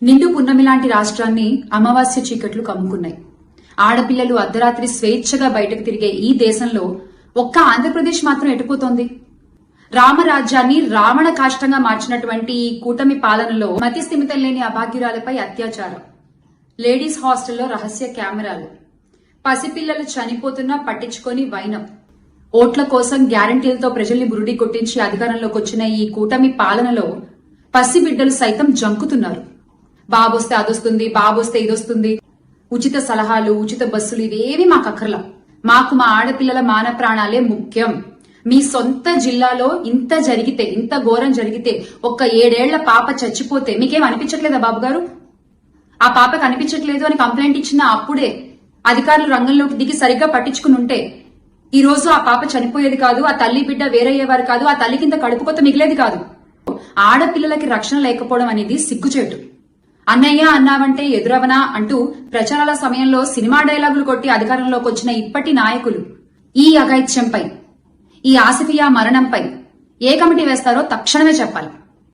నిండు పున్నమి లాంటి రాష్ట్రాన్ని అమావాస్య చీకట్లు కమ్ముకున్నాయి. ఆడపిల్లలు అర్ధరాత్రి స్వేచ్ఛగా బయటకు తిరిగే ఈ దేశంలో ఒక్క ఆంధ్రప్రదేశ్ మాత్రం ఎటుపోతోంది. రామరాజ్యాన్ని రావణ కాష్టంగా మార్చినటువంటి ఈ కూటమి పాలనలో మతి స్థిమితం లేని అభాగ్యురాలపై అత్యాచారం, లేడీస్ హాస్టల్లో రహస్య కెమెరాలు, పసిపిల్లలు చనిపోతున్నా పట్టించుకొని వైనం, ఓట్ల కోసం గ్యారంటీలతో ప్రజల్ని బురుడి కొట్టించి అధికారంలోకి వచ్చిన ఈ కూటమి పాలనలో పసిబిడ్డలు సైతం జంకుతున్నారు. బాబొస్తే అదొస్తుంది, బాబొస్తే ఇదొస్తుంది, ఉచిత సలహాలు, ఉచిత బస్సులు ఇవేవి మాకు అక్కర్లా, మాకు మా ఆడపిల్లల మాన ప్రాణాలే ముఖ్యం. మీ సొంత జిల్లాలో ఇంత జరిగితే, ఇంత ఘోరం జరిగితే, ఒక్క 7 ఏళ్ల పాప చచ్చిపోతే మీకేం అనిపించట్లేదా బాబు గారు? ఆ పాపకు అనిపించట్లేదు అని కంప్లైంట్ ఇచ్చిన అప్పుడే అధికారులు రంగంలోకి దిగి సరిగ్గా పట్టించుకుని ఉంటే ఈ రోజు ఆ పాప చనిపోయేది కాదు, ఆ తల్లి బిడ్డ వేరయ్యేవారు కాదు, ఆ తల్లి కింద కడుపు కొత్త మిగిలేది కాదు. ఆడపిల్లలకి రక్షణ లేకపోవడం అనేది సిగ్గుచేటు. అన్నయ్య అన్నావంటే ఎదురవనా అంటూ ప్రచారాల సమయంలో సినిమా డైలాగులు కొట్టి అధికారంలోకి వచ్చిన ఇప్పటి నాయకులు ఈ అఘాయిత్యంపై, ఈ ఆసిఫియా మరణంపై ఏ కమిటీ వేస్తారో తక్షణమే చెప్పాలి.